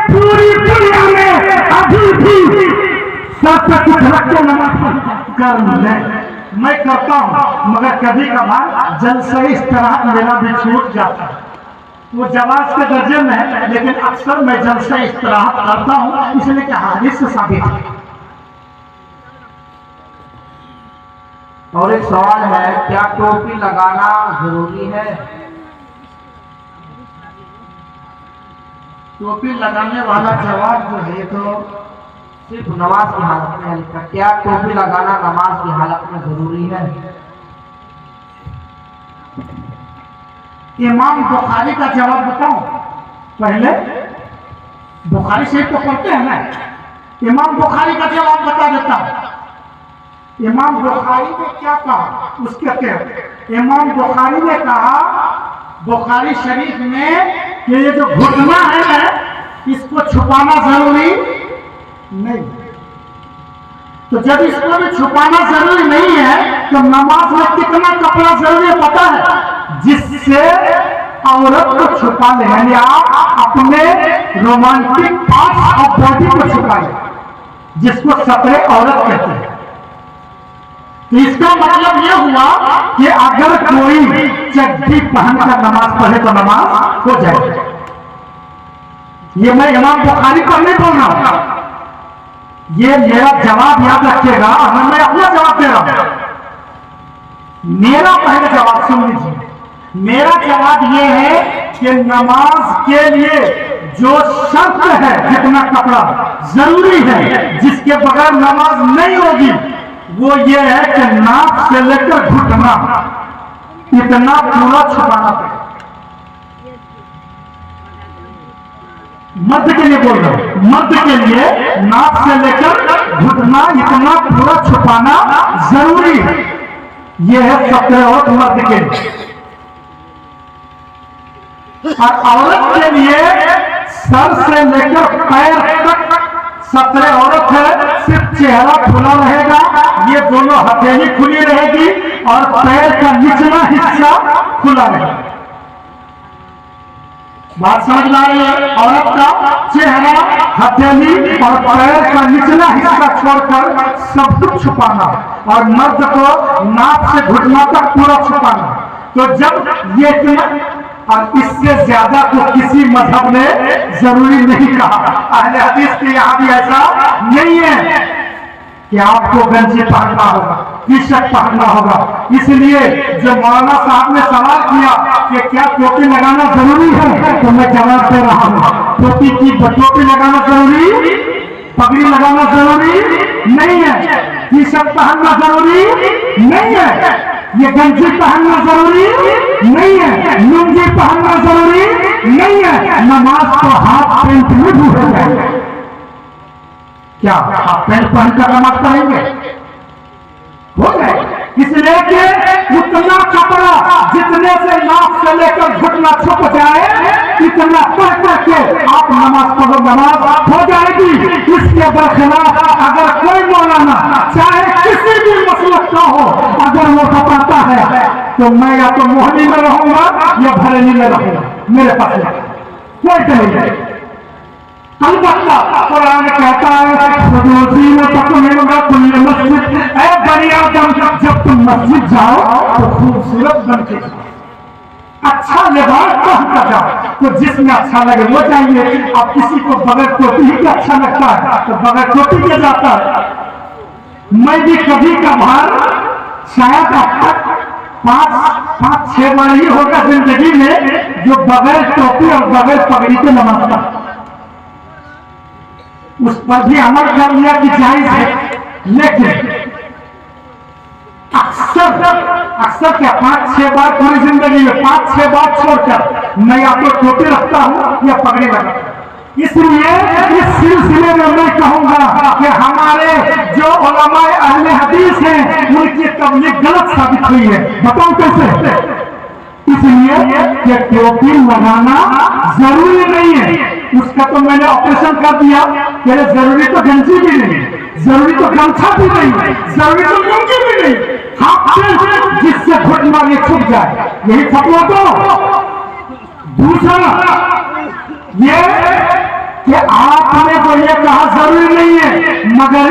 पूरी दुनिया में अभी भी सबसे कुछ रख के नमाज कर ले। मैं करता हूँ मगर कभी कभार जलसे इस तरह मेरा भी छूट जाता है। वो जवाब के दर्जे में है, लेकिन अक्सर मैं जलसे इस तरह करता हूँ, इसलिए कि हादिस से साबित है। और एक सवाल है, क्या टोपी लगाना जरूरी है? टोपी लगाने वाला जवाब जो है तो सिर्फ नमाज की हालत में लिखा, क्या टोपी लगाना नमाज की हालत में जरूरी है? इमाम बुखारी का जवाब बताऊं? पहले बुखारी शरीफ तो पढ़ते हैं ना, इमाम बुखारी का जवाब बता देता हूं। इमाम बुखारी ने क्या कहा उसके क्या? इमाम बुखारी ने कहा बुखारी शरीफ में कि ये जो घुटना है ना, इसको छुपाना जरूरी नहीं। तो जब इसको भी छुपाना जरूरी नहीं है तो नमाज में कितना कपड़ा जरूरी है पता है? जिससे औरत को छुपा ले, यानी आप अपने रोमांटिक पार्ट्स ऑफ बॉडी को छुपाए, जिसको सतरे औरत कहते हैं। तो इसका मतलब यह हुआ कि अगर कोई चड्डी पहनकर नमाज पढ़े तो नमाज हो जाए। ये मैं इमाम बुखारी पर नहीं बोल रहा हूं, ये मेरा जवाब याद रखिएगा। अगर मैं अपना जवाब दे रहा हूं, मेरा पहले जवाब सुन लीजिए। मेरा जवाब यह है कि नमाज के लिए जो शर्त है, जितना कपड़ा जरूरी है, जिसके बगैर नमाज नहीं होगी, वो ये है कि नाक से लेकर घुटना इतना पूरा छुपाना पड़ेगा। मर्द के लिए बोल रहा हूं, मर्द के लिए नाक से लेकर घुटना इतना पूरा छुपाना जरूरी है। यह है सतरे और मर्द के लिए। और औरत के लिए सर से लेकर पैर तक सतरे औरत है, सिर्फ चेहरा खुला रहेगा, ये दोनों हथेली खुली रहेगी और पैर का निचला हिस्सा खुला रहेगा। बात समझ में आ रही है? औरत का चेहरा, हथेली और पैर का निचला हिस्सा छोड़कर सब कुछ छुपाना, और मर्द को नाक से घुटना तक पूरा छुपाना। तो जब ये और इससे ज्यादा तो किसी मजहब ने जरूरी नहीं कहा। अहले हदीस के यहां भी ऐसा नहीं है कि आपको गंजी पहनना होगा, टी शर्ट पहनना होगा। इसलिए जो मौलाना साहब ने सवाल किया कि क्या टोपी लगाना जरूरी है, तो मैं जवाब दे रहा हूं, टोपी लगाना जरूरी, पगड़ी लगाना जरूरी नहीं है, टी शर्ट पहनना जरूरी नहीं है, ये गंजी पहनना जरूरी नहीं है, लुंगी पहनना जरूरी नहीं है। नमाज तो हाफ पैंट में भी हो जाएगा। क्या हाफ पैंट पहनकर नमाज पढ़ेंगे? हो जाएगा। इसलिए कि उतना कपड़ा जितने से नाक से लेकर घुटना छुप जाए, इतना पढ़ करके आप नमाज पढ़ो, नमाज हो जाएगी। इसके बरखिलाफ अगर कोई मौलाना चाहे किसी भी मसलक का हो, अगर वो बताता है तो मैं या तो मोहल्ली में रहूंगा या भरेली में रहूंगा, मेरे पास कोई दलील नहीं। अलबत्ता कुरान कहता है बनी आदम, जब तुम मस्जिद जाओ तो खूबसूरत बन के जाओ, अच्छा लिबास पहनकर जाओ। तो जिसमें अच्छा लगे वो चाहिए। अब किसी को बगैर टोपी ही अच्छा लगता है तो बगैर टोपी के जाता है। मैं भी कभी कभार शायद अब तक पांच छह बार ही होगा जिंदगी में जो बगैर टोपी और बगैर पगड़ी के नमाज पढ़ा, उस पर भी अमल कर लिया कि जायज है। लेकिन अक्सर क्या 5-6 बार पूरी जिंदगी में 5-6 बार छोड़कर मैं या तो टोपी रखता हूं या पगड़ी लगाता हूं। इसलिए इस सिलसिले में मैं कहूंगा कि हमारे जो उलमाए अहले हदीस हैं उनकी तबलीग गलत साबित हुई है। बताओ कैसे? इसलिए कि टोपी लगाना जरूरी नहीं है। उसका तो मैंने ऑपरेशन कर दिया कि जरूरी तो गंजी भी नहीं, जरूरी तो गमछा भी नहीं, जरूरी तो लुंगी भी नहीं, हाफ पैंट जिससे घुटना ये छुप जाए, यही फतवा दो। दूसरा ये कि आपने तो ये कहा जरूरी नहीं है, मगर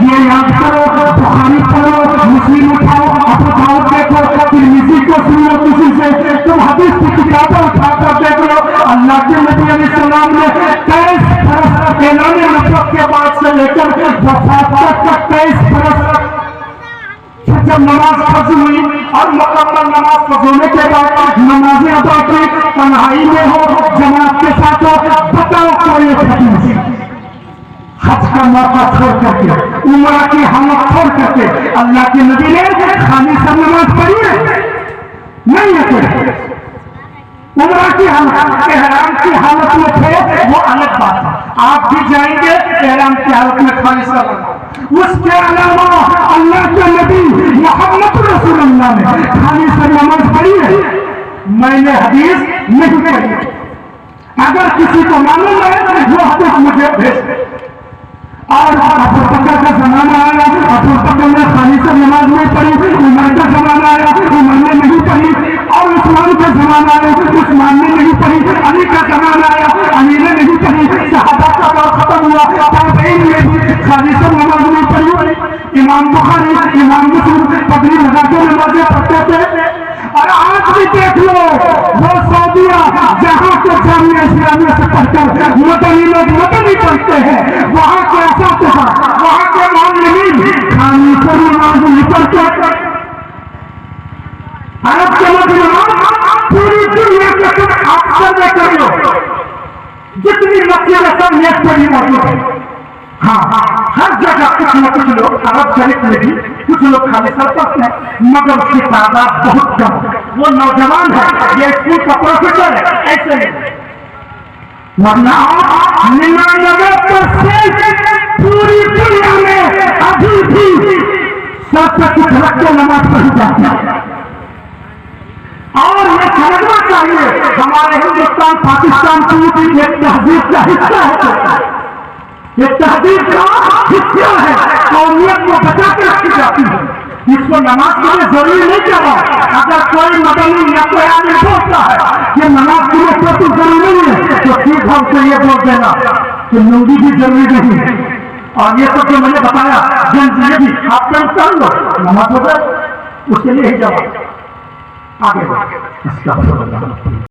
ये याद करो, बुखारी पढ़ो, मुस्लिम उठाओ, अबू दाऊद देखो, तिरमिज़ी को सुनो, किसी से तुम हदीस की किताबें उठाकर देख लो। अल्लाह के नबी अलैहिस्सलाम ने 23 बरस ऐलान नबुव्वत के बाद से लेकर वफात तक 23 बरस जब नमाज फर्ज हुई और मुकम्मल नमाज फर्ज होने के बाद नमाजें अदा की, तन्हाई में हो, जमात के साथ हो, बताओ कोई हदीस हज का मौका छोड़ करके, उम्रा की हालत छोड़ करके अल्लाह के नबी ने खाली सब नमाज पढ़ी है? नहीं है कोई। उम्रा की हालत, एहराम की हालत में थे वो अलग बात है, आप भी जाएंगे एहराम की हालत में खाली सब। उसके अलावा अल्लाह के नबी मोहम्मद रसूलुल्लाह ने खाली सब नमाज पढ़ी है? मैंने हदीस नहीं पढ़ी। अगर किसी को मालूम है वो हदीस मुझे भेज। और अबू बकर का जमाना आया, अबू बकर ने खाली सब नमाज नहीं पढ़ी। उमर का जमाना आया, उमर ने नहीं पढ़ी। और उस्मान का जमाना आया, उस्मान ने नहीं पढ़ी। अली का जमाना आया, अली ने नहीं पढ़ी। सहाबा का दौर खत्म हुआ, ताबईन ने भी खाली सब नमाज नहीं पढ़ी। इमाम बुखारी, इमाम मुस्लिम पगड़ी लगा के नमाजें पढ़ते थे। और आज भी देख लो, वो सऊदिया जहाँ के जामिया इस्लामिया से पढ़कर मदनी लोग मदनी पढ़ते हैं, वहाँ के असातिज़ा, वहाँ के मालिमीन खाली सब नमाज नहीं पढ़ते। अरब के मुसलमान पूरी दुनिया के तुम अक्सर में कर लो, जितनी मस्जिद सब नेट पर ही मौजूद है। हाँ, हर जगह कुछ न कुछ लोग, अरब शरीफ में भी कुछ लोग खाली सर पढ़ते हैं, मगर उसकी तादाद बहुत कम है। वो नौजवान है, ये स्कूल का प्रोफेसर है, ऐसे नहीं। वरना 99% पूरी दुनिया में अभी भी सर पे कुछ रख के नमाज पढ़ी जाती है। और ये समझना चाहिए, हमारे हिंदुस्तान पाकिस्तान की एक तहजीब का हिस्सा है, ये तहजीब का हिस्सा है, कौमियत को बचा के रखी जाती है। इसको नमाज के लिए जरूरी नहीं कह रहा। अगर कोई मदनी या कोई आदमी सोचता है कि नमाज के लिए कोई जरूरी नहीं है, तो ठीक है उसे ये बोल देना कि लुंगी भी जरूरी नहीं है। और ये सब जो मैंने बताया जन भी आप कर लो, नमाज हो जाए, उसके लिए ही जवाब आगे